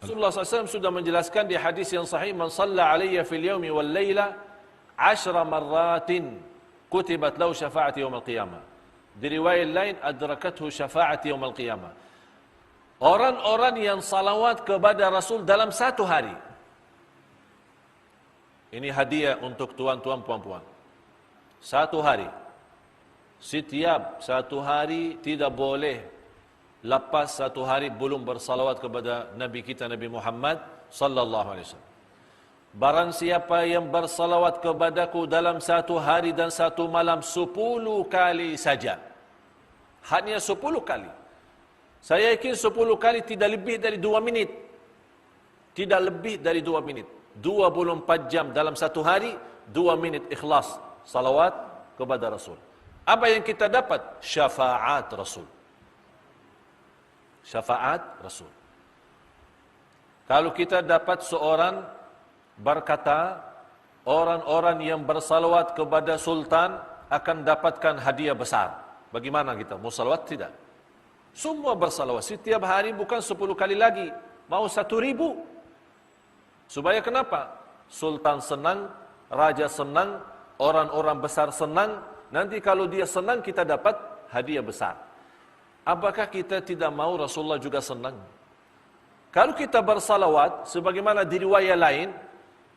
Rasulullah SAW sudah menjelaskan di hadis yang sahih, man shalla alayya fil yawmi wal layla 10 marratin kutibat lahu syafa'ati yaumil qiyamah. Di riwayat lain, adrakathu syafa'ati yaumil qiyamah. Orang-orang yang salawat kepada Rasul dalam satu hari. Ini hadiah untuk tuan-tuan puan-puan. Satu hari. Setiap satu hari tidak boleh lepas satu hari belum bersalawat kepada Nabi kita Nabi Muhammad sallallahu alaihi wasallam. Barang siapa yang bersalawat kepadaku dalam satu hari dan satu malam 10 kali saja. Hanya 10 kali. Saya yakin 10 kali tidak lebih dari 2 minit. Tidak lebih dari 2 minit. 24 jam dalam satu hari, 2 minit ikhlas salawat kepada Rasul. Apa yang kita dapat? Syafaat Rasul. Syafaat Rasul. Kalau kita dapat seorang berkata, orang-orang yang bersalawat kepada Sultan akan dapatkan hadiah besar. Bagaimana kita? Mau salawat? Tidak. Semua bersalawat. Setiap hari bukan 10 kali lagi. Mau 1.000. Supaya kenapa? Sultan senang, Raja senang, orang-orang besar senang. Nanti kalau dia senang, kita dapat hadiah besar. Apakah kita tidak mau Rasulullah juga senang? Kalau kita bersalawat, sebagaimana di riwayat lain,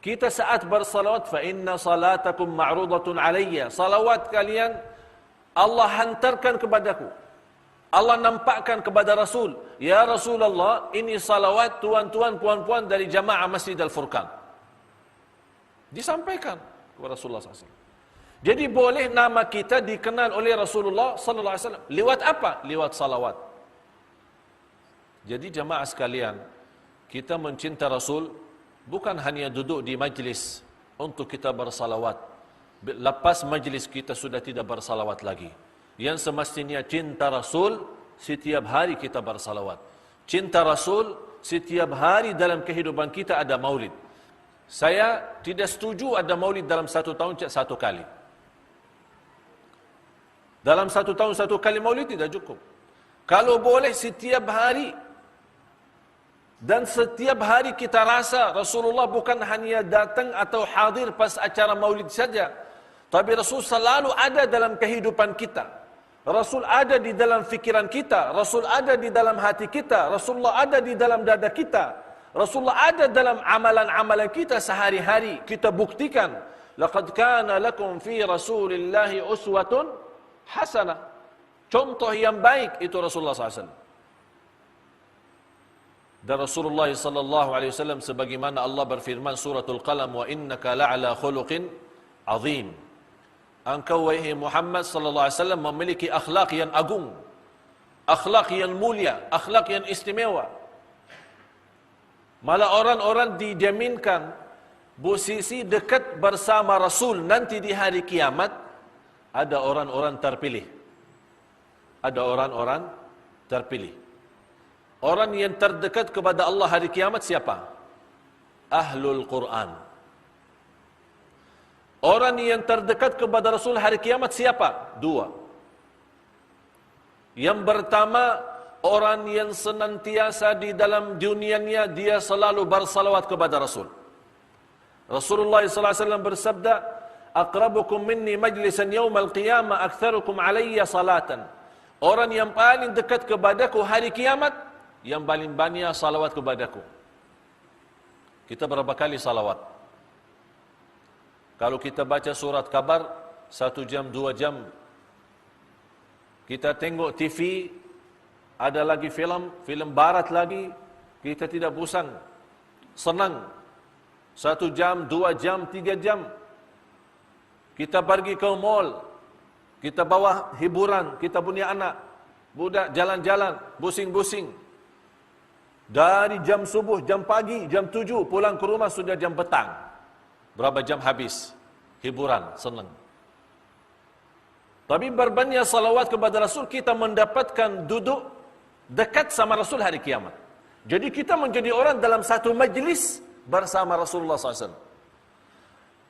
kita saat bersalawat, fa inna salatakum ma'rudatun alayya. Salawat kalian Allah hantarkan kepadaku. Allah nampakkan kepada Rasul, ya Rasulullah, ini salawat tuan-tuan puan-puan dari jamaah Masjid Al-Furqan. Disampaikan kepada Rasulullah SAW. Jadi boleh nama kita dikenal oleh Rasulullah sallallahu alaihi wasallam lewat apa? Lewat salawat. Jadi jamaah sekalian, kita mencinta Rasul bukan hanya duduk di majlis untuk kita bersalawat. Lepas majlis kita sudah tidak bersalawat lagi. Yang semestinya cinta Rasul, setiap hari kita bersalawat. Cinta Rasul, setiap hari dalam kehidupan kita ada maulid. Saya tidak setuju ada maulid dalam satu tahun satu kali. Dalam satu tahun satu kali maulid tidak cukup. Kalau boleh setiap hari. Dan setiap hari kita rasa Rasulullah bukan hanya datang atau hadir pas acara maulid saja. Tapi Rasul selalu ada dalam kehidupan kita. Rasul ada di dalam fikiran kita. Rasul ada di dalam hati kita. Rasulullah ada di dalam dada kita. Rasulullah ada dalam amalan-amalan kita sehari-hari. Kita buktikan. Laqad kana lakum fi Rasulillahi uswatun hasanah. Contoh yang baik itu Rasulullah SAW. Dan Rasulullah SAW sebagaimana Allah berfirman suratul Qalam, wa innaka la'ala khuluqin azim. Engkau wahai Muhammad SAW memiliki akhlak yang agung, akhlak yang mulia, akhlak yang istimewa. Malah orang-orang dijaminkan posisi dekat bersama Rasul nanti di hari kiamat. Ada orang-orang terpilih. Ada orang-orang terpilih. Orang yang terdekat kepada Allah hari kiamat siapa? Ahlul Quran. Orang yang terdekat kepada Rasul hari kiamat siapa? 2. Yang pertama, orang yang senantiasa di dalam dunianya dia selalu bersalawat kepada Rasul. Rasulullah SAW bersabda, aqrabukum minni majlisan yawmal qiyamah aktsarukum alayya salatan. Orang yang paling dekat kepadaku hari kiamat, yang paling banyak salawat kepadaku. Kita berapa kali salawat? Kalau kita baca surat kabar 1 jam 2 jam, kita tengok TV, ada lagi film barat lagi, kita tidak bosan, senang. 1 jam, 2 jam, 3 jam. Kita pergi ke mall, kita bawa hiburan, kita punya anak, budak jalan-jalan, busing-busing. Dari jam subuh, jam pagi, jam 7, pulang ke rumah sudah jam petang. Berapa jam habis? Hiburan, senang. Tapi berbanyak salawat kepada Rasul, kita mendapatkan duduk dekat sama Rasul hari kiamat. Jadi kita menjadi orang dalam satu majlis bersama Rasulullah SAW.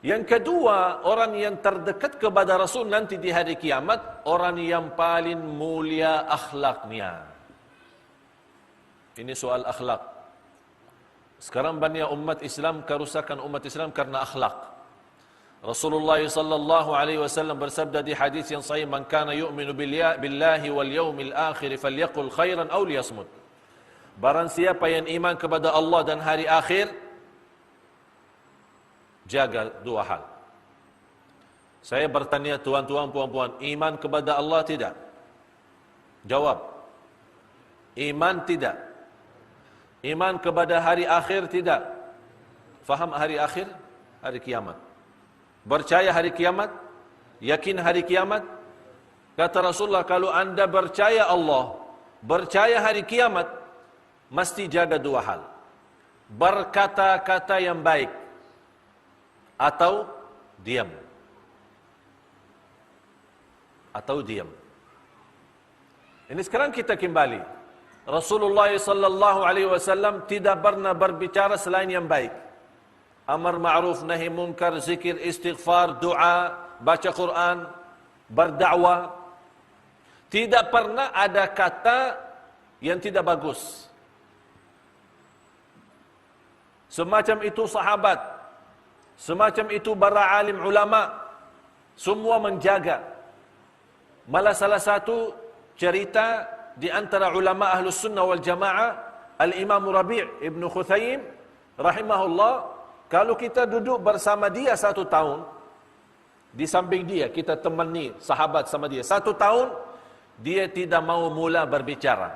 Yang kedua, orang yang terdekat kepada Rasul nanti di hari kiamat, orang yang paling mulia akhlaknya. Ini soal akhlak. Sekarang banyak umat Islam, kerusakan umat Islam karena akhlak. Rasulullah sallallahu alaihi wasallam bersabda di hadis yang sahih, "Man kana yu'minu billahi wal yawmil akhir falyaqul khairan aw liyasmut." Barang siapa yang iman kepada Allah dan hari akhir, jaga dua hal. Saya bertanya tuan-tuan, puan-puan, iman kepada Allah tidak? Jawab. Iman tidak. Iman kepada hari akhir tidak. Faham hari akhir? Hari kiamat. Percaya hari kiamat? Yakin hari kiamat? Kata Rasulullah, kalau anda percaya Allah, percaya hari kiamat, mesti jaga dua hal. Berkata-kata yang baik atau diam. Atau diam. Ini sekarang kita kembali. Rasulullah sallallahu alaihi wasallam tidak pernah berbicara selain yang baik. Amar ma'ruf, nahi munkar, zikir, istighfar, doa, baca Quran, berdakwah. Tidak pernah ada kata yang tidak bagus. Semacam itu sahabat, semacam itu para alim ulama, semua menjaga. Malah salah satu cerita di antara ulama Ahlus Sunnah wal Jamaah, Al-Imam Rabi' Ibn Khuthayim rahimahullah, kalau kita duduk bersama dia 1 tahun, di samping dia, kita temani sahabat sama dia 1 tahun, dia tidak mau mula berbicara.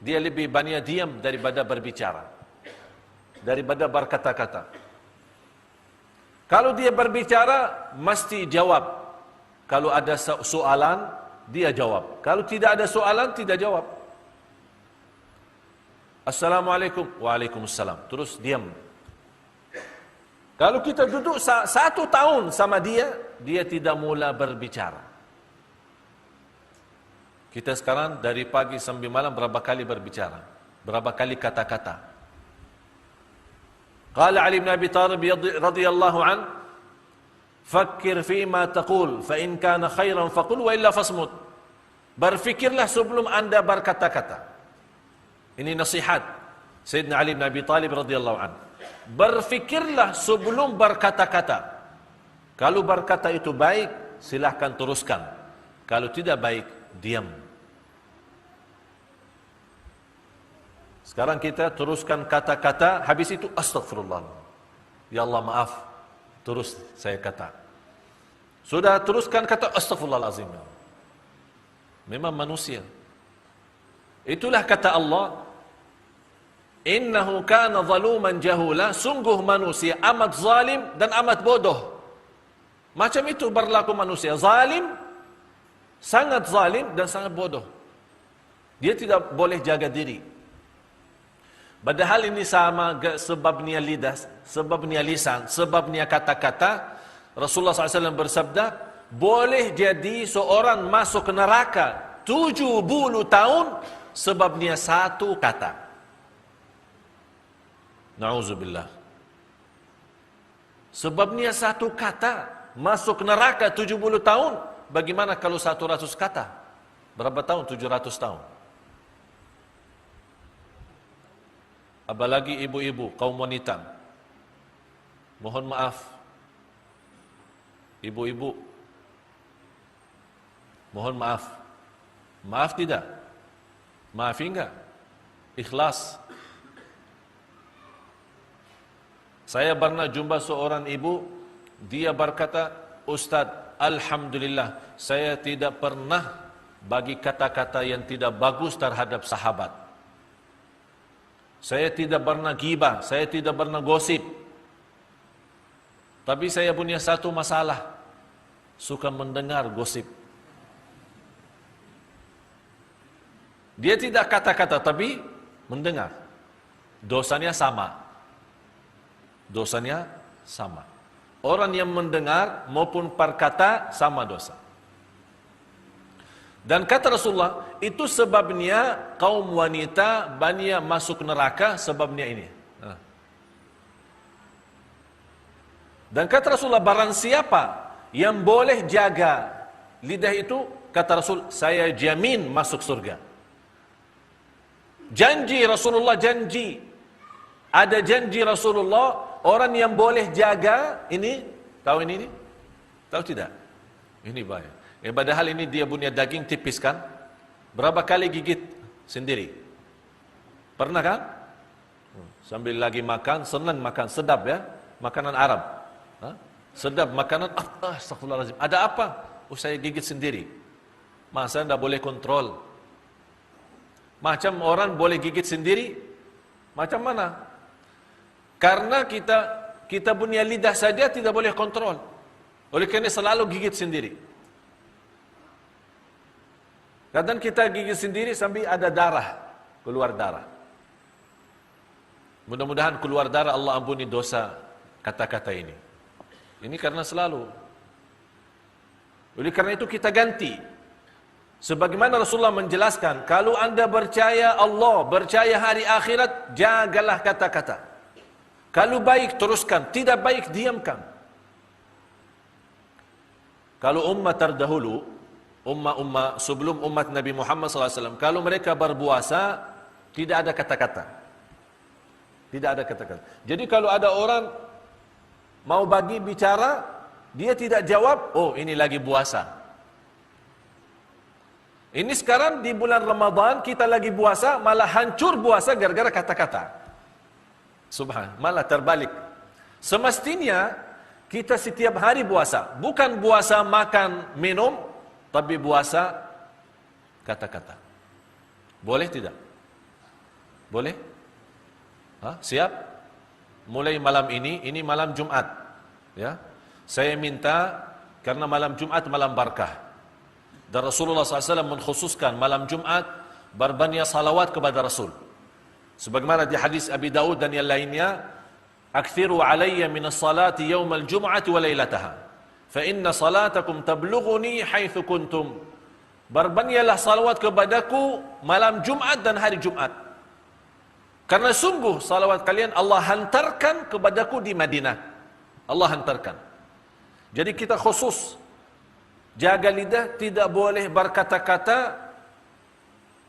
Dia lebih banyak diam daripada berbicara, daripada berkata-kata. Kalau dia berbicara, mesti jawab. Kalau ada soalan, dia jawab. Kalau tidak ada soalan, tidak jawab. Assalamualaikum. Waalaikumsalam. Terus diam. Kalau kita duduk 1 tahun sama dia, dia tidak mula berbicara. Kita sekarang dari pagi sampai malam berapa kali berbicara? Berapa kali kata-kata? Qala Ali bin Abi Thalib radhiyallahu an, "Fakkir fima taqul, fa in kana khairan faqul wa illa fasmut." Berfikirlah sebelum anda berkata-kata. Ini nasihat Sayyidina Ali bin Abi Thalib radhiyallahu an. Berfikirlah sebelum berkata-kata. Kalau berkata itu baik, silahkan teruskan. Kalau tidak baik, diam. Sekarang kita teruskan kata-kata, habis itu astagfirullah. Ya Allah maaf, terus saya kata. Sudah teruskan kata astagfirullahalazim. Memang manusia. Itulah kata Allah, innahu kana zaluman jahula, sungguh manusia amat zalim dan amat bodoh. Macam itu berlaku manusia, zalim, sangat zalim dan sangat bodoh. Dia tidak boleh jaga diri. Padahal ini sama sebabnya lidah, sebabnya lisan, sebabnya kata-kata. Rasulullah SAW bersabda, boleh jadi seorang masuk neraka 70 tahun sebabnya 1 kata. Na'udzubillah. Sebabnya 1 kata masuk neraka 70 tahun. Bagaimana kalau 100 kata? Berapa tahun? 700 tahun. Apalagi ibu-ibu, kaum wanita. Mohon maaf. Ibu-ibu, mohon maaf. Maaf tidak? Maafi enggak? Ikhlas. Saya pernah jumpa seorang ibu, dia berkata, "Ustaz, alhamdulillah, saya tidak pernah bagi kata-kata yang tidak bagus terhadap sahabat. Saya tidak pernah ghibah, saya tidak pernah gosip. Tapi saya punya satu masalah, suka mendengar gosip." Dia tidak kata-kata, tapi mendengar. Dosanya sama. Dosanya sama. Orang yang mendengar maupun perkata sama dosa. Dan kata Rasulullah, itu sebabnya kaum wanita banyak masuk neraka, sebabnya ini. Dan kata Rasulullah, barang siapa yang boleh jaga lidah itu, kata Rasul, saya jamin masuk surga. Janji Rasulullah, janji. Ada janji Rasulullah, orang yang boleh jaga ini, tahu ini? Tahu tidak? Ini bahaya. Padahal ini dia punya daging tipis kan? Berapa kali gigit sendiri? Pernah kan? Sambil lagi makan, senang makan, sedap ya? Makanan Arab. Sedap makanan, astagfirullahaladzim. Ada apa? Saya gigit sendiri. Masa tidak boleh kontrol? Macam orang boleh gigit sendiri? Macam mana? Karena kita punya lidah saja tidak boleh kontrol. Oleh kerana selalu gigit sendiri. Kadang kita gigit sendiri sambil ada darah, keluar darah. Mudah-mudahan keluar darah Allah ampuni dosa kata-kata ini. Ini karena selalu. Oleh karena itu kita ganti. Sebagaimana Rasulullah menjelaskan, kalau anda percaya Allah, percaya hari akhirat, jagalah kata-kata. Kalau baik teruskan, tidak baik diamkan. Kalau umat terdahulu, umat sebelum umat Nabi Muhammad SAW, kalau mereka berpuasa, tidak ada kata-kata. Tidak ada kata-kata. Jadi kalau ada orang mau bagi bicara, dia tidak jawab, oh ini lagi puasa. Ini sekarang di bulan Ramadan, kita lagi puasa, malah hancur puasa gara-gara kata-kata. Subhan, malah terbalik. Semestinya, kita setiap hari puasa. Bukan puasa makan, minum, tapi puasa kata-kata. Boleh tidak? Boleh? Siap? Mulai malam ini malam Jumat. Ya, saya minta, karena malam Jumat malam barakah. Dan Rasulullah SAW mengkhususkan malam Jumat berbanyak salawat kepada Rasul. Sebagaimana di hadis Abi Daud dan yang lainnya, "Aktsiru alayya min as-salati yawm al-jum'ati wa lailataha, fa inna salatakum tablughuni haitsu kuntum." Berbanyaklah salawat kepadaku malam Jumat dan hari Jumat. Karena sungguh salawat kalian Allah hantarkan kepadaku di Madinah. Allah hantarkan. Jadi kita khusus jaga lidah, tidak boleh berkata-kata,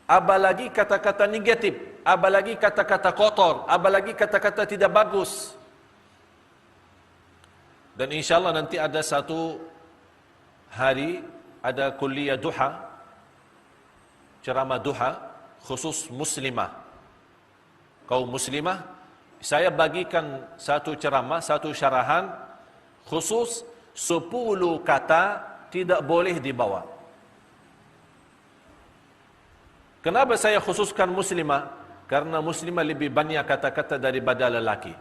apalagi kata-kata negatif, apalagi kata-kata kotor, apalagi kata-kata tidak bagus. Dan insyaAllah nanti ada satu hari, ada kuliah duha, ceramah duha, khusus muslimah, kaum muslimah. Saya bagikan satu ceramah, satu syarahan, khusus 10 kata tidak boleh dibawa. Kenapa saya khususkan muslimah? Karena muslimah lebih banyak kata-kata daripada lelaki.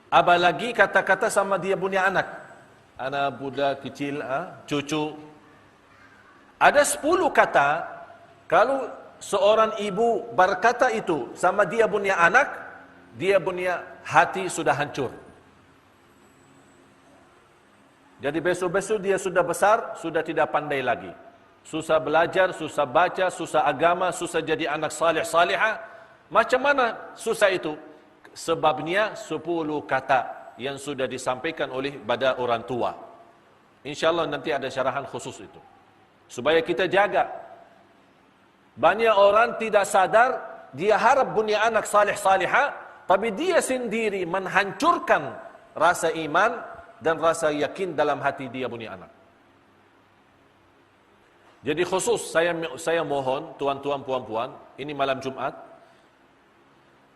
Apalagi kata-kata sama dia punya anak. Anak budak kecil, cucu. Ada 10 kata, kalau seorang ibu berkata itu sama dia punya anak, dia punya hati sudah hancur. Jadi besok-besok dia sudah besar, sudah tidak pandai lagi. Susah belajar, susah baca, susah agama, susah jadi anak salih-salihah. Macam mana susah itu? Sebabnya 10 kata yang sudah disampaikan oleh pada orang tua. InsyaAllah nanti ada syarahan khusus itu. Supaya kita jaga. Banyak orang tidak sadar, dia harap punya anak salih-salihah, tapi dia sendiri menghancurkan rasa iman dan rasa yakin dalam hati dia punya anak. Jadi khusus saya mohon tuan-tuan puan-puan, ini malam Jumat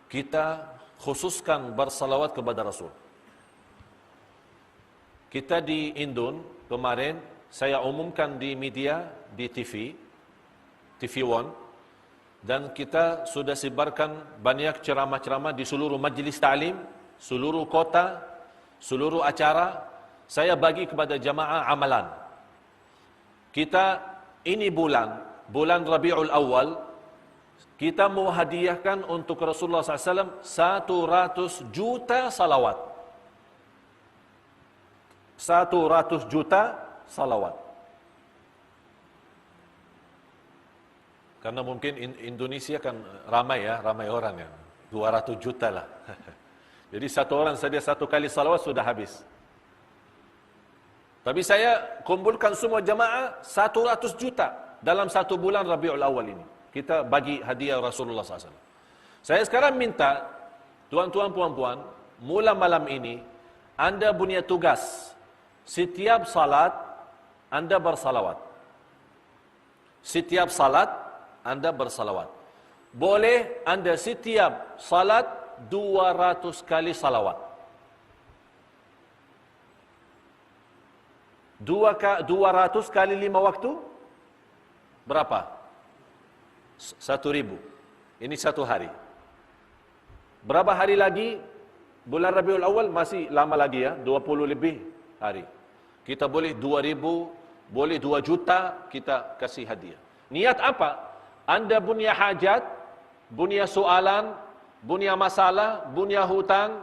kita khususkan bersalawat kepada Rasul. Kita di Indon kemarin saya umumkan di media, di TV One, dan kita sudah sebarkan banyak ceramah-ceramah di seluruh majlis ta'lim, seluruh kota, seluruh acara. Saya bagi kepada jamaah amalan. Kita ini bulan Rabiul Awal, kita mau hadiahkan untuk Rasulullah SAW 100 juta salawat. 100 juta salawat. Karena mungkin Indonesia kan ramai orang ya. 200 juta lah. Jadi satu orang saja satu kali salawat sudah habis. Tapi saya kumpulkan semua jamaah 100 juta dalam satu bulan Rabiul Awal ini. Kita bagi hadiah Rasulullah SAW. Saya sekarang minta, tuan-tuan, puan-puan, mula malam ini, anda punya tugas. Setiap salat, anda bersalawat. Setiap salat, anda bersalawat. Boleh anda setiap salat 200 kali salawat. 200 kali 5 waktu, berapa? 1.000. Ini satu hari. Berapa hari lagi? Bulan Rabiul Awal masih lama lagi ya, 20 lebih hari. Kita boleh 2.000, boleh 2 juta, kita kasih hadiah. Niat apa? Anda punya hajat, punya soalan, punya masalah, punya hutang,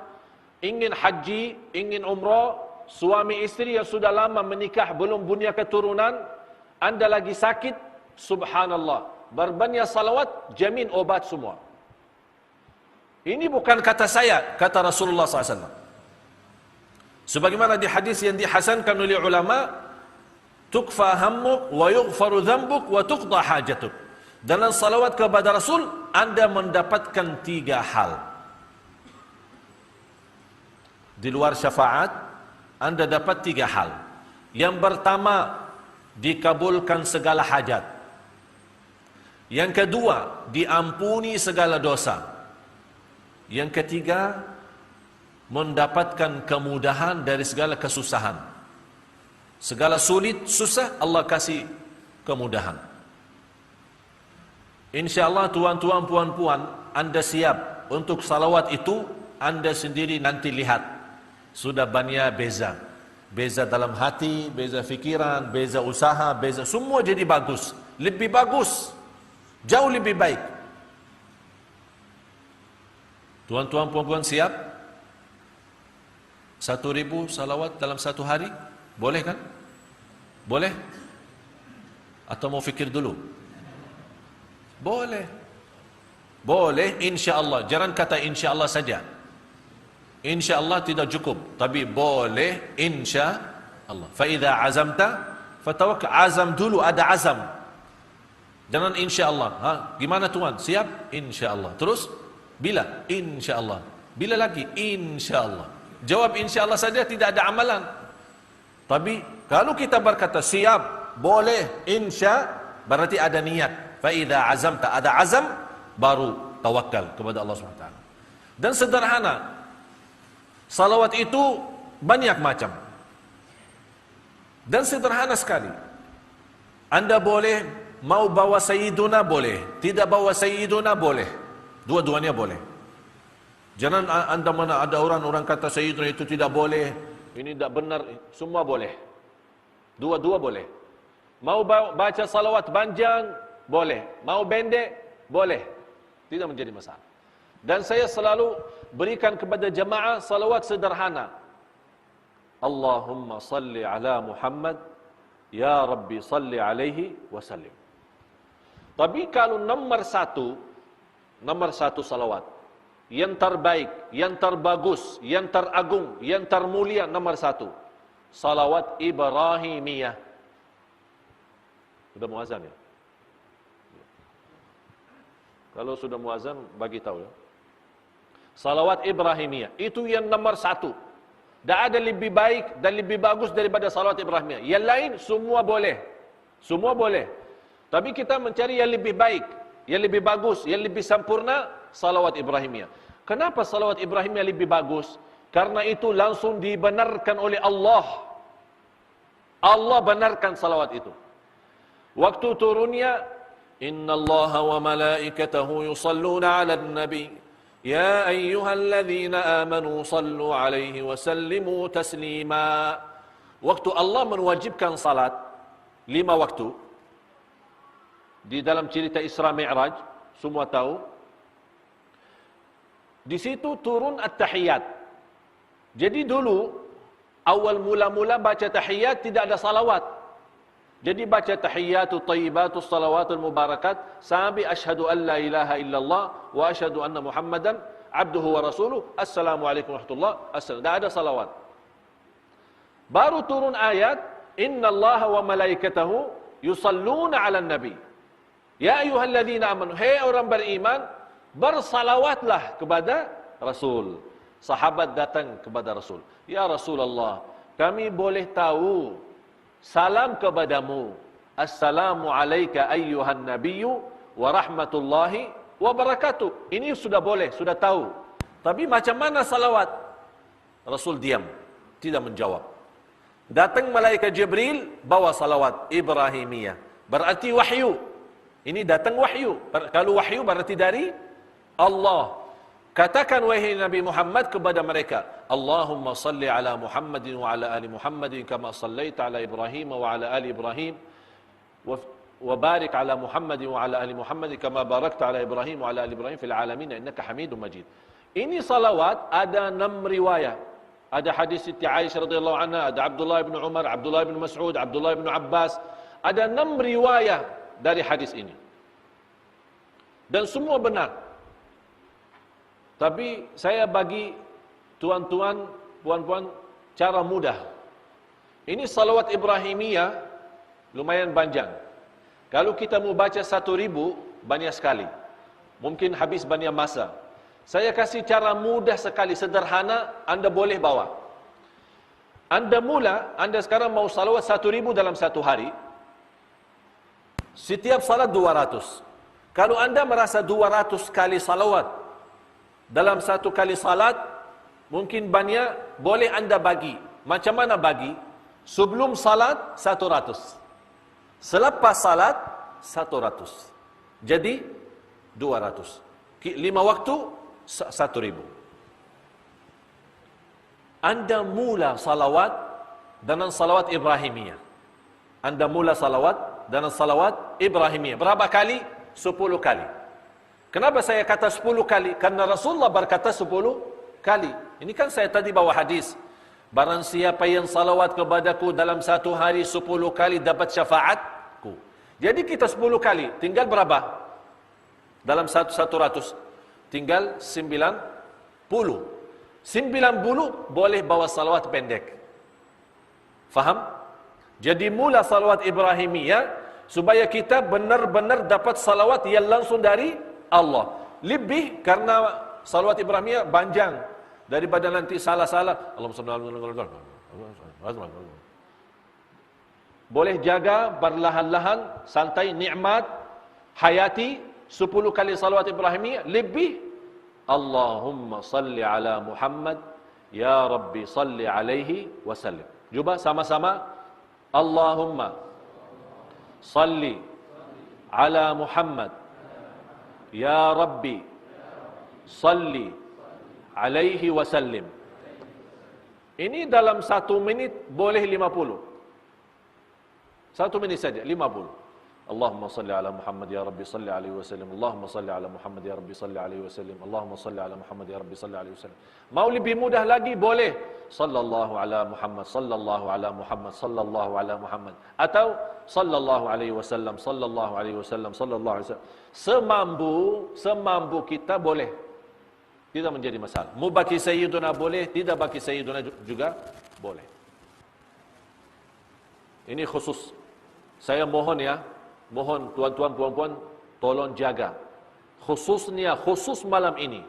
ingin haji, ingin umrah, suami istri yang sudah lama menikah belum punya keturunan, anda lagi sakit, subhanallah, berbanyak salawat, jamin obat semua. Ini bukan kata saya, kata Rasulullah SAW. Sebagaimana di hadis yang dihasankan oleh ulama, tukfa hammuk wa yughfaru dhanbuk wa tuqda hajatuk. Dalam salawat kepada Rasul, anda mendapatkan 3 hal. Di luar syafaat, anda dapat 3 hal. Yang pertama, dikabulkan segala hajat. Yang kedua, diampuni segala dosa. Yang ketiga, mendapatkan kemudahan dari segala kesusahan. Segala sulit, susah, Allah kasih kemudahan. InsyaAllah tuan-tuan, puan-puan, anda siap untuk salawat itu, anda sendiri nanti lihat. Sudah banyak beza. Beza dalam hati, beza fikiran, beza usaha, beza, semua jadi bagus. Lebih bagus. Jauh lebih baik. Tuan-tuan, puan-puan siap? 1.000 salawat dalam satu hari? Boleh kan? Boleh? Atau mau fikir dulu? Boleh. Boleh, insyaAllah. Jangan kata insyaAllah saja. InsyaAllah tidak cukup. Tapi boleh, insyaAllah. Fa'idha azamta, fatawakal. Azam dulu, ada azam. Jangan insyaAllah. Gimana tuan? Siap? InsyaAllah. Terus? Bila? InsyaAllah. Bila lagi? InsyaAllah. Jawab insyaAllah saja, tidak ada amalan. Tapi kalau kita berkata siap, boleh, insya, berarti ada niat. Fa'idha azamta, ada azam, baru tawakal kepada Allah SWT. Dan sederhana, salawat itu banyak macam. Dan sederhana sekali. Anda boleh, mau bawa Sayyiduna boleh, tidak bawa Sayyiduna boleh. Dua-duanya boleh. Jangan anda mana ada orang kata Sayyiduna itu tidak boleh, ini tidak benar, semua boleh. Dua-dua boleh. Mau baca salawat panjang, boleh. Mau pendek, boleh. Tidak menjadi masalah. Dan saya selalu berikan kepada jemaah salawat sederhana. Allahumma salli ala Muhammad, ya Rabbi salli alaihi wasallim. Tapi kalau nomor satu salawat, yang terbaik, yang terbagus, yang teragung, yang termulia, nomor 1, salawat Ibrahimiyah. Sudah muazan ya? Kalau sudah muazan, bagi tahu ya. Salawat Ibrahimiyah, itu yang nomor 1. Tak ada lebih baik dan lebih bagus daripada salawat Ibrahimiyah. Yang lain semua boleh. Semua boleh. Tapi kita mencari yang lebih baik, yang lebih bagus, yang lebih sempurna, salawat Ibrahimiyah. Kenapa salawat Ibrahimiyah lebih bagus? Karena itu langsung dibenarkan oleh Allah. Allah benarkan salawat itu. Waktu turunnya, innallaha wa malaikatahu yusalluna 'alan nabi, ya ayyuhalladzina amanu sallu 'alaihi wa sallimu taslima. Waktu Allah mewajibkan salat 5 waktu, di dalam cerita Isra Mi'raj, semua tahu. Di situ turun at-tahiyat. Jadi dulu, awal mula-mula baca tahiyat tidak ada salawat. Jadi baca tahiyatu tayyibatu salawatul mubarakat sampai asyhadu an la ilaha illallah wa asyhadu anna Muhammadan abduhu wa rasuluh. Assalamualaikum warahmatullahi wabarakatuh. Tidak ada salawat. Baru turun ayat, innallaha wa malaikatahu yusalluna 'alan nabi. Ya ayyuhalladzina amanu, hei orang beriman, bersalawatlah kepada Rasul. Sahabat datang kepada Rasul. Ya Rasulullah, kami boleh tahu salam kepadamu. Assalamu alayka ayyuhan nabiyyu wa rahmatullahi wa barakatuh. Ini sudah boleh, sudah tahu. Tapi macam mana salawat? Rasul diam, tidak menjawab. Datang malaikat Jibril bawa salawat Ibrahimiyah. Berarti wahyu. Ini datang wahyu. Kalau wahyu berarti dari Allah. Katakan wahai Nabi Muhammad kepada mereka, Allahumma salli ala Muhammadin wa ala ali Muhammadin kama sallaita ala Ibrahim wa ala ali Ibrahim wa barik ala Muhammadin wa ala ali Muhammadin kama barakta ala Ibrahim wa ala ali Ibrahim fil alamin innaka Hamidum Majid. Ini salawat ada 6 riwayat. Ada hadis Siti Aisyah radhiyallahu anha, ada Abdullah bin Umar, Abdullah bin Mas'ud, Abdullah bin Abbas. Ada 6 riwayat dari hadis ini. Dan semua benar. Tapi saya bagi tuan-tuan, puan-puan cara mudah. Ini salawat Ibrahimiyah lumayan panjang. Kalau kita mau baca 1000 banyak sekali. Mungkin habis banyak masa. Saya kasih cara mudah sekali, sederhana, anda boleh bawa. Anda mula, anda sekarang mau salawat 1000 dalam satu hari. Setiap salat 200. Kalau anda merasa 200 kali salawat dalam satu kali salat, mungkin banyak, boleh anda bagi. Macam mana bagi? Sebelum salat 100. Selepas salat 100. Jadi 200. 5 waktu 1000. Anda mula salawat dengan salawat Ibrahimiyah. Anda mula salawat dengan salawat Ibrahimiyah. Berapa kali? 10 kali. Kenapa saya kata 10 kali? Karena Rasulullah berkata 10 kali. Ini kan saya tadi bawa hadis. Barang siapa yang salawat kepadaku dalam satu hari 10 kali dapat syafaatku. Jadi kita 10 kali. Tinggal berapa? Dalam 100. Tinggal 90. 90 boleh bawa salawat pendek. Faham? Jadi mula salawat Ibrahimiyah supaya kita benar-benar dapat salawat yang langsung dari Allah. Lebih karena salawat Ibrahimiyah panjang daripada nanti salah-salah. Boleh jaga perlahan-lahan, santai, nikmat, hayati 10 kali salawat Ibrahimiyah. Lebih Allahumma salli ala Muhammad ya Rabbi salli alaihi wasallim. Cuba sama-sama. Allahumma salli ala Muhammad ya Rabbi salli alaihi wasallim. Ini dalam 1 minit boleh 50. 1 minit saja 50. Allahumma salli ala Muhammad ya Rabbi salli alaihi wasallam. Allahumma salli ala Muhammad ya Rabbi salli alaihi wasallam. Allahumma salli ala Muhammad ya Rabbi salli alaihi wasallam. Mau lebih mudah lagi boleh sallallahu ala Muhammad sallallahu ala Muhammad sallallahu ala Muhammad atau sallallahu alaihi wasallam sallallahu alaihi wasallam sallallahu alaihi wasallam. Semampu kita boleh. Tidak menjadi masalah. Mau bagi sayyiduna boleh, tidak bagi sayyiduna juga boleh. Ini khusus. Saya mohon ya, mohon tuan-tuan puan-puan tolong jaga. Khusus malam ini.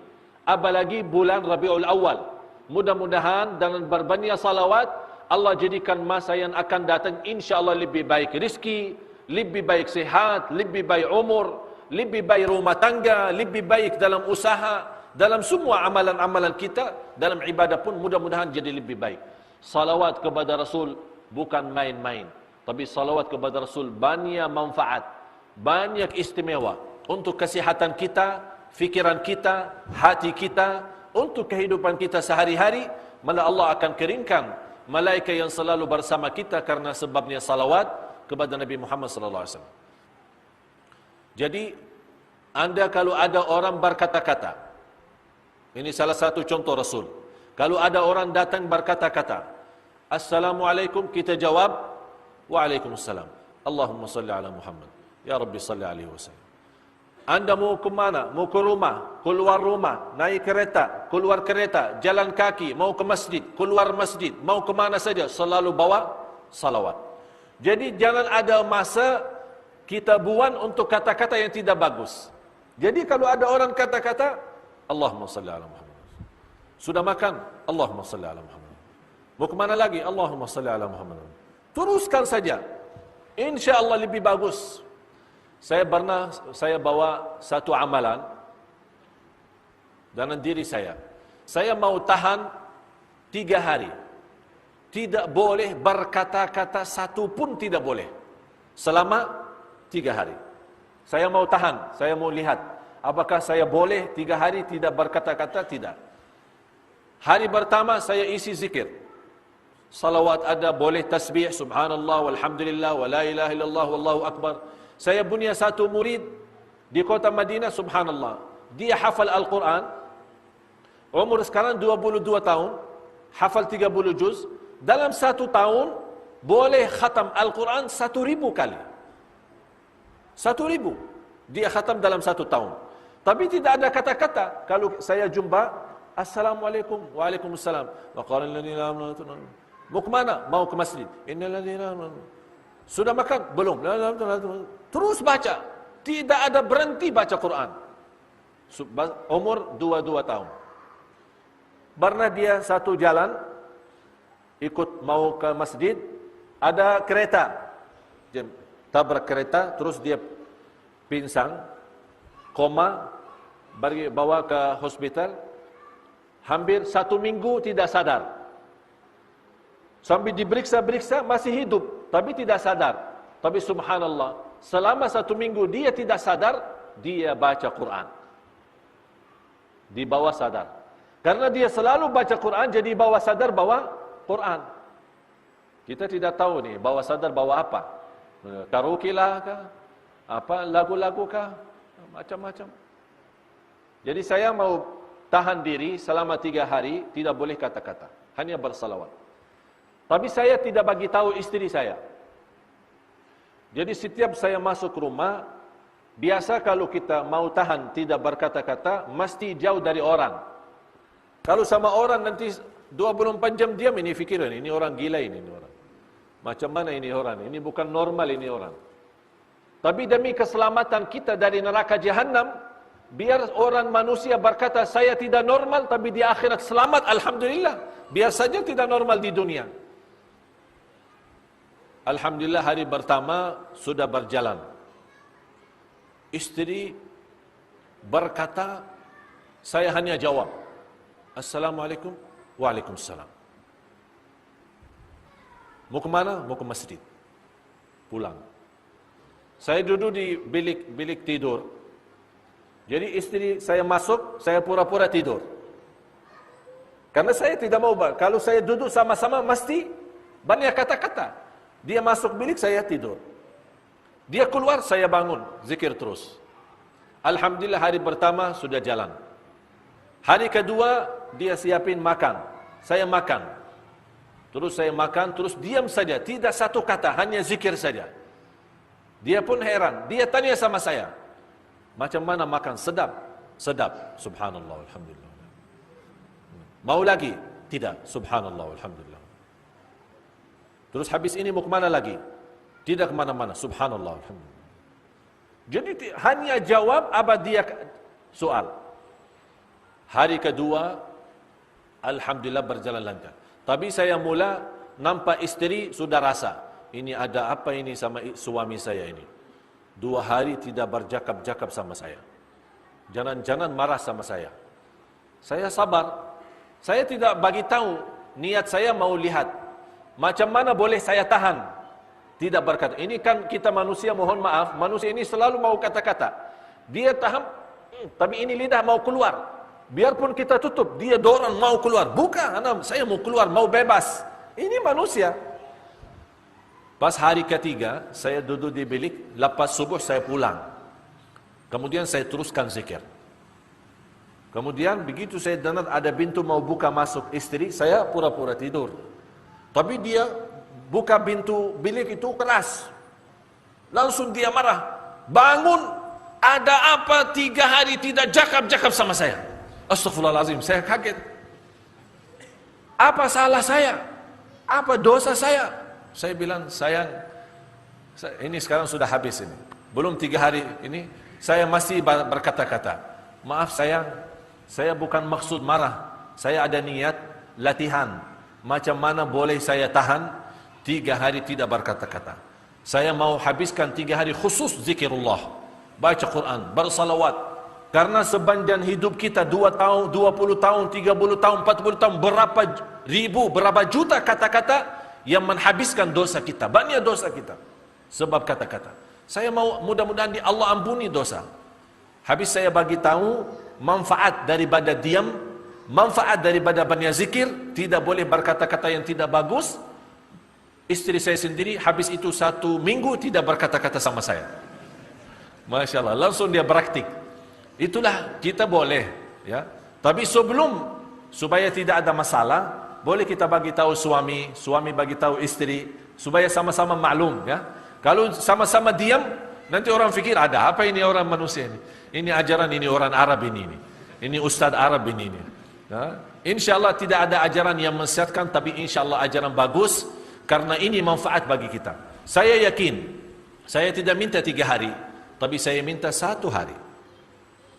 Apalagi bulan Rabiul Awal. Mudah-mudahan dengan berbanyak salawat Allah jadikan masa yang akan datang insya-Allah lebih baik rezeki, lebih baik sehat, lebih baik umur, lebih baik rumah tangga, lebih baik dalam usaha, dalam semua amalan-amalan kita, dalam ibadah pun mudah-mudahan jadi lebih baik. Salawat kepada Rasul bukan main-main. Tapi salawat kepada Rasul banyak manfaat, banyak istimewa untuk kesihatan kita, fikiran kita, hati kita, untuk kehidupan kita sehari-hari. Malah Allah akan keringkan malaikat yang selalu bersama kita karena sebabnya salawat kepada Nabi Muhammad sallallahu alaihi wasallam. Jadi anda kalau ada orang berkata-kata, ini salah satu contoh Rasul. Kalau ada orang datang berkata-kata, Assalamualaikum, kita jawab Waalaikumsalam. Allahumma salli ala Muhammad. Ya Rabbi salli alaihi wasallam. Anda mau ke mana? Mau ke rumah, keluar rumah, naik kereta, keluar kereta, jalan kaki, mau ke masjid, keluar masjid, mau ke mana saja, selalu bawa salawat. Jadi jangan ada masa kita buang untuk kata-kata yang tidak bagus. Jadi kalau ada orang kata-kata, Allahumma salli ala Muhammad. Sudah makan, Allahumma salli ala Muhammad. Mau kemana lagi? Allahumma salli ala Muhammad. Teruskan saja. Insya Allah lebih bagus. Saya bawa satu amalan dalam diri saya. Saya mau tahan 3 hari. Tidak boleh berkata-kata satu pun tidak boleh. Selama 3 hari. Saya mau tahan, saya mau lihat. Apakah saya boleh 3 hari tidak berkata-kata? Tidak. Hari pertama saya isi zikir. Salawat ada, boleh tasbih, subhanallah, walhamdulillah, wa la ilaha illallah, wallahu akbar. Saya punya satu murid di kota Madinah, subhanallah. Dia hafal Al-Quran. Umur sekarang 22 tahun. Hafal 30 juz. Dalam 1 tahun, boleh khatam Al-Quran 1000 kali. 1000. Dia khatam dalam 1 tahun. Tapi tidak ada kata-kata. Kalau saya jumpa, Assalamualaikum, waalaikumsalam. Mau ke mana? Mau ke masjid. Sudah makan? Belum. Terus baca. Tidak ada berhenti baca Quran. Umur 22 tahun. Pernah dia satu jalan, ikut mau ke masjid, ada kereta. Dia tabrak kereta, terus dia pingsan, koma, bawa ke hospital. Hampir 1 minggu tidak sadar. Sambil diperiksa-periksa masih hidup, tapi tidak sadar. Tapi subhanallah, selama 1 minggu dia tidak sadar, dia baca Quran. Di bawah sadar. Karena dia selalu baca Quran, jadi bawah sadar bawa Quran. Kita tidak tahu nih, bawah sadar bawa apa. Karaoke lah kah? Apa, lagu-lagu kah? Macam-macam. Jadi saya mau tahan diri selama 3 hari, tidak boleh kata-kata. Hanya bersalawat. Tapi saya tidak bagi tahu istri saya. Jadi setiap saya masuk rumah, biasa kalau kita mau tahan tidak berkata-kata, mesti jauh dari orang. Kalau sama orang nanti 24 jam diam, ini fikiran, ini orang gila ini orang. Macam mana ini orang? Ini bukan normal ini orang. Tapi demi keselamatan kita dari neraka jahanam, biar orang manusia berkata saya tidak normal, tapi di akhirat selamat, alhamdulillah. Biar saja tidak normal di dunia. Alhamdulillah hari pertama sudah berjalan. Istri berkata, saya hanya jawab, Assalamualaikum, waalaikumsalam. Mau ke mana? Mau ke masjid. Pulang. Saya duduk di bilik tidur. Jadi istri saya masuk, saya pura-pura tidur. Karena saya tidak mau, kalau saya duduk sama-sama mesti banyak kata-kata. Dia masuk bilik, saya tidur. Dia keluar, saya bangun, zikir terus. Alhamdulillah hari pertama sudah jalan. Hari kedua, dia siapin makan. Saya makan. Terus saya makan, terus diam saja. Tidak satu kata, hanya zikir saja. Dia pun heran. Dia tanya sama saya, macam mana makan? Sedap? Sedap. Subhanallah, alhamdulillah. Mau lagi? Tidak. Subhanallah, alhamdulillah. Terus habis ini mau kemana lagi? Tidak kemana-mana. Subhanallah, alhamdulillah. Jadi hanya jawab apa dia soal. Hari kedua, alhamdulillah berjalan lancar. Tapi saya mula nampak istri sudah rasa, ini ada apa ini sama suami saya ini. 2 hari tidak bercakap-cakap sama saya. Jangan-jangan marah sama saya. Saya sabar. Saya tidak bagi tahu, niat saya mau lihat. Macam mana boleh saya tahan? Tidak berkata. Ini kan kita manusia, mohon maaf, manusia ini selalu mau kata-kata. Dia tahan, tapi ini lidah mau keluar. Biarpun kita tutup, dia dorong mau keluar. Bukan, saya mau keluar, mau bebas. Ini manusia. Pas hari ketiga, saya duduk di bilik, lepas subuh saya pulang. Kemudian saya teruskan zikir. Kemudian begitu saya dengar ada pintu mau buka masuk istri, saya pura-pura tidur. Tapi dia buka pintu bilik itu keras. Langsung dia marah. Bangun, ada apa 3 hari tidak cakap-cakap sama saya? Astaghfirullahaladzim, saya kaget. Apa salah saya? Apa dosa saya? Saya bilang, sayang, ini sekarang sudah habis ini. Belum 3 hari ini, saya masih berkata-kata, maaf sayang, saya bukan maksud marah, saya ada niat latihan. Macam mana boleh saya tahan 3 hari tidak berkata-kata? Saya mau habiskan 3 hari khusus zikirullah, baca Quran, bersalawat. Karena sepanjang hidup kita 2 tahun, 20 tahun, 30 tahun, 40 tahun, berapa ribu, berapa juta kata-kata yang menghabiskan dosa kita, banyak dosa kita sebab kata-kata. Saya mau mudah-mudahan di Allah ampuni dosa. Habis saya bagi tahu manfaat daripada diam, manfaat daripada banyak zikir, tidak boleh berkata-kata yang tidak bagus. Istri saya sendiri habis itu 1 minggu tidak berkata-kata sama saya. Masya Allah, langsung dia praktik. Itulah kita boleh, ya. Tapi sebelum, supaya tidak ada masalah, boleh kita bagi tahu suami, suami bagi tahu istri, supaya sama-sama maklum, ya. Kalau sama-sama diam, nanti orang fikir ada apa ini orang manusia ini. Ini ajaran ini orang Arab ini. Ini Ustaz Arab ini. Ya. InsyaAllah tidak ada ajaran yang menyesatkan, tapi insyaAllah ajaran bagus, karena ini manfaat bagi kita. Saya yakin, saya tidak minta 3 hari, tapi saya minta 1 hari.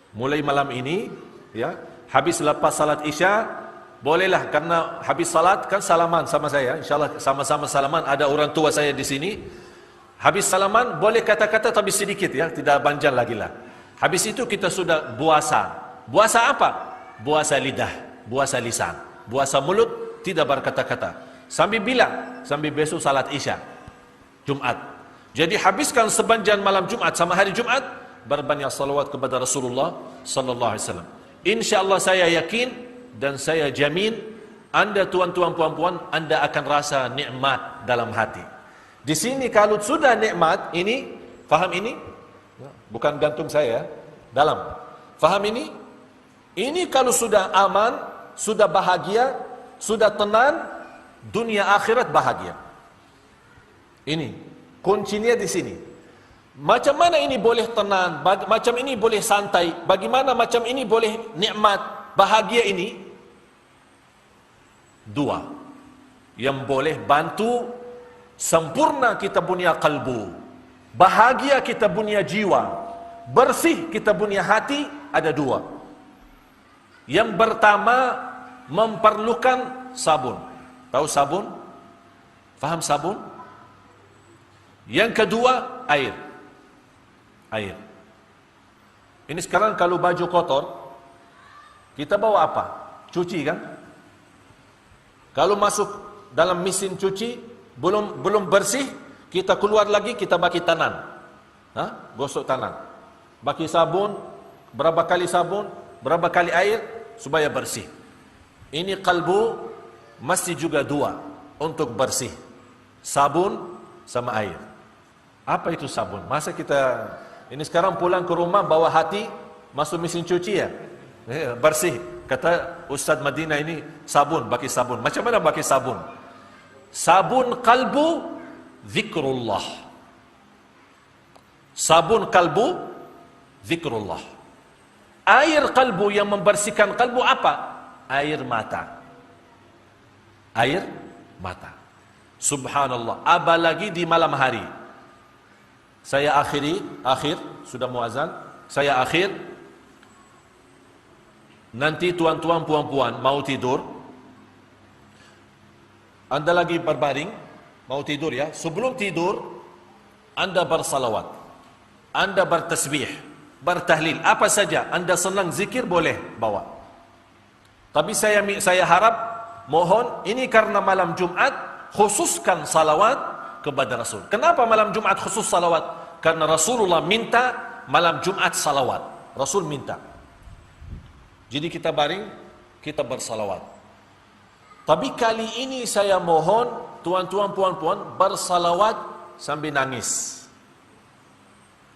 Mulai malam ini, ya, habis lepas salat Isya, bolehlah, karena habis salat kan salaman sama saya, insyaallah sama-sama salaman, ada orang tua saya di sini. Habis salaman boleh kata-kata tapi sedikit, ya, tidak panjang lagi lah. Habis itu kita sudah puasa. Puasa apa? Puasa lidah, puasa lisan, puasa mulut, tidak berkata-kata. Sambil bilang, sambil besok salat Isya Jumat. Jadi habiskan sepanjang malam Jumat sama hari Jumat berbanyak salawat kepada Rasulullah sallallahu alaihi wasallam. Insyaallah saya yakin dan saya jamin Anda tuan-tuan puan-puan, Anda akan rasa nikmat dalam hati. Di sini kalau sudah nikmat ini, faham ini? Bukan gantung saya, dalam. Faham ini? Ini kalau sudah aman, sudah bahagia, sudah tenang, dunia akhirat bahagia. Ini kuncinya di sini. Macam mana ini boleh tenang, macam ini boleh santai, bagaimana macam ini boleh nikmat, bahagia ini? 2 yang boleh bantu sempurna kita punya kalbu, bahagia kita punya jiwa, bersih kita punya hati, ada 2. Yang pertama, memerlukan sabun. Tahu sabun? Faham sabun? Yang kedua, air. Air. Ini sekarang kalau baju kotor, kita bawa apa? Cuci kan? Kalau masuk dalam mesin cuci, belum bersih, kita keluar lagi, kita bagi tangan. Gosok tangan. Bagi sabun, berapa kali sabun, berapa kali air, supaya bersih. Ini kalbu, mesti juga 2 untuk bersih. Sabun sama air. Apa itu sabun? Masa kita, ini sekarang pulang ke rumah, bawa hati, masuk mesin cuci ya? Bersih. Kata Ustaz Madinah ini, sabun, bagi sabun. Macam mana bagi sabun? Sabun kalbu, zikrullah. Sabun kalbu, zikrullah. Air kalbu yang membersihkan kalbu apa? Air mata. Air mata. Subhanallah. Apalagi di malam hari. Saya akhir, sudah mau azan. Saya akhir. Nanti tuan-tuan puan-puan mau tidur, Anda lagi berbaring, mau tidur ya. Sebelum tidur, Anda bersalawat, Anda bertasbih, bertahlil, apa saja Anda senang zikir boleh bawa. Tapi saya harap, mohon, ini karena malam Jumat, khususkan salawat kepada Rasul. Kenapa malam Jumat khusus salawat? Karena Rasulullah minta malam Jumat salawat. Rasul minta. Jadi kita baring, kita bersalawat. Tapi kali ini saya mohon tuan-tuan puan-puan bersalawat sambil nangis.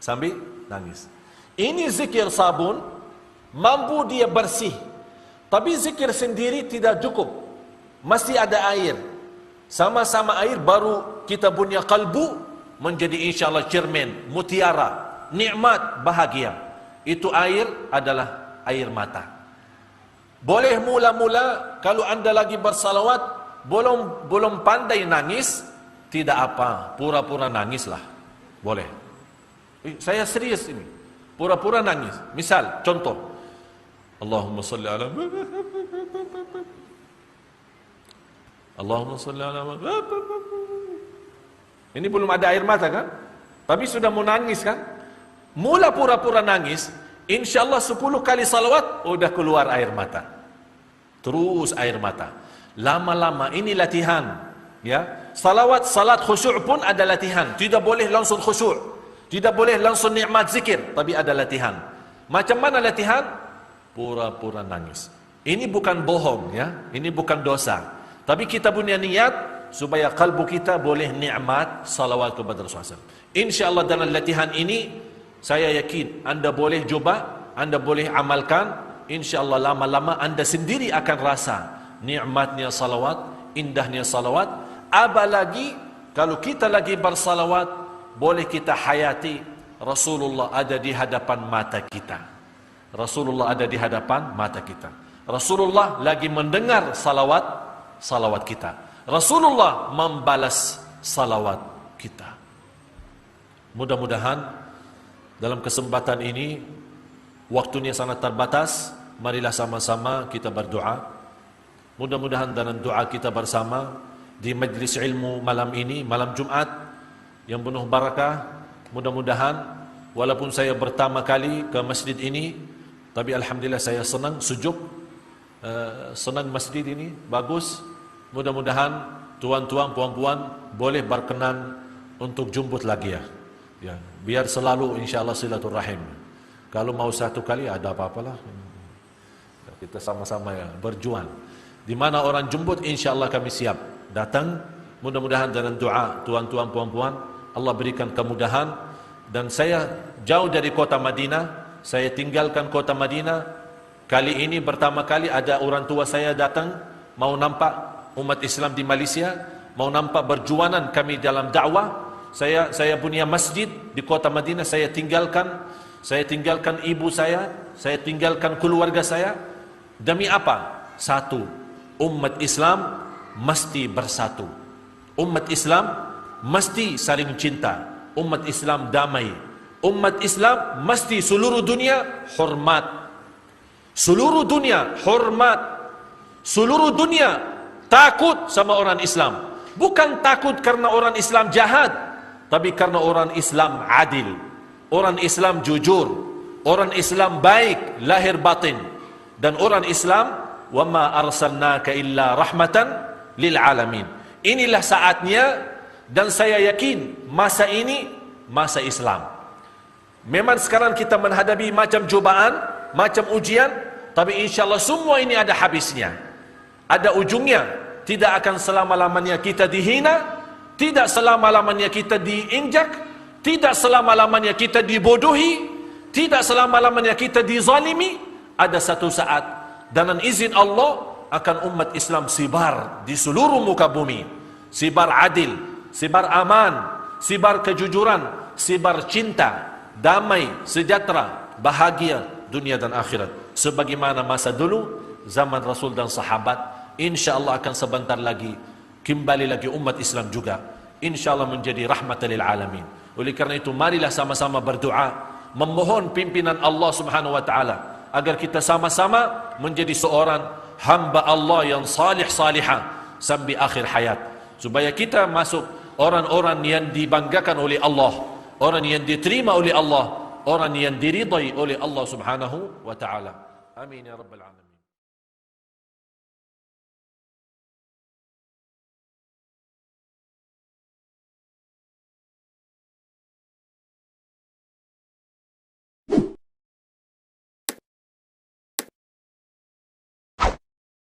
Sambil nangis. Ini zikir sabun, mampu dia bersih. Tapi zikir sendiri tidak cukup. Mesti ada air. Sama-sama air baru kita punya kalbu menjadi insyaAllah cermin, mutiara, nikmat, bahagia. Itu air adalah air mata. Boleh mula-mula kalau Anda lagi bersalawat, belum pandai nangis, tidak apa, pura-pura nangislah. Boleh. Saya serius ini. pura-pura nangis. Misal, contoh, Allahumma salli ala Allahumma salli ala ini belum ada air mata kan? Tapi sudah mau nangis kan? Mula pura-pura nangis, insyaAllah 10 kali salawat, udah keluar air mata. Terus air mata. Lama-lama, ini latihan. Ya, salat khusyuk pun ada latihan. Tidak boleh langsung khusyuk. Tidak boleh langsung nikmat zikir. Tapi ada latihan. Macam mana latihan? Pura-pura nangis. Ini bukan bohong ya. Ini bukan dosa. Tapi kita punya niat supaya kalbu kita boleh nikmat salawat kepada Rasulullah SAW. InsyaAllah dalam latihan ini, saya yakin anda boleh coba, anda boleh amalkan. InsyaAllah lama-lama anda sendiri akan rasa nikmatnya salawat, indahnya salawat. Apalagi kalau kita lagi bersalawat, boleh kita hayati Rasulullah ada di hadapan mata kita. Rasulullah ada di hadapan mata kita. Rasulullah lagi mendengar salawat kita. Rasulullah membalas salawat kita. Mudah-mudahan dalam kesempatan ini, waktunya sangat terbatas, marilah sama-sama kita berdoa. Mudah-mudahan dalam doa kita bersama di majlis ilmu malam ini, malam Jumat yang penuh barakah, mudah-mudahan walaupun saya pertama kali ke masjid ini, tapi alhamdulillah saya senang, sejuk, senang masjid ini, bagus. Mudah-mudahan tuan-tuan, puan-puan boleh berkenan untuk jemput lagi ya. Ya, biar selalu insyaAllah silaturahim. Kalau mau satu kali ada apa-apalah. Kita sama-sama ya berjuang. Di mana orang jemput insyaAllah kami siap datang. Mudah-mudahan dalam doa tuan-tuan, puan-puan Allah berikan kemudahan. Dan saya jauh dari kota Madinah, saya tinggalkan kota Madinah. Kali ini pertama kali ada orang tua saya datang mau nampak umat Islam di Malaysia, mau nampak berjuangan kami dalam dakwah. Saya punya masjid di kota Madinah, saya tinggalkan ibu saya tinggalkan keluarga saya. Demi apa? Satu, umat Islam mesti bersatu. Umat Islam mesti saling cinta. Umat Islam damai. Umat Islam mesti seluruh dunia hormat. Seluruh dunia hormat. Seluruh dunia takut sama orang Islam. Bukan takut karena orang Islam jahat, tapi karena orang Islam adil, orang Islam jujur, orang Islam baik lahir batin. Dan orang Islam, wa ma arsalnaka illa rahmatan lil alamin. Inilah saatnya, dan saya yakin masa ini masa Islam. Memang sekarang kita menghadapi macam cobaan, macam ujian, tapi insyaAllah semua ini ada habisnya, ada ujungnya. Tidak akan selama-lamanya kita dihina, tidak selama-lamanya kita diinjak, tidak selama-lamanya kita dibodohi, tidak selama-lamanya kita dizalimi. Ada satu saat dengan izin Allah akan umat Islam sibar di seluruh muka bumi, sibar adil, sibar aman, sibar kejujuran, sibar cinta, damai, sejahtera, bahagia dunia dan akhirat. Sebagaimana masa dulu zaman Rasul dan sahabat. InsyaAllah akan sebentar lagi kembali lagi umat Islam juga InsyaAllah menjadi rahmatan lil alamin. Oleh kerana itu marilah sama-sama berdoa, memohon pimpinan Allah subhanahu wa ta'ala agar kita sama-sama menjadi seorang hamba Allah yang salih-salihah sampai akhir hayat, supaya kita masuk orang-orang yang dibanggakan oleh Allah, orang yang diterima oleh Allah, orang yang diridai oleh Allah subhanahu wa ta'ala. Amin ya rabbal alamin.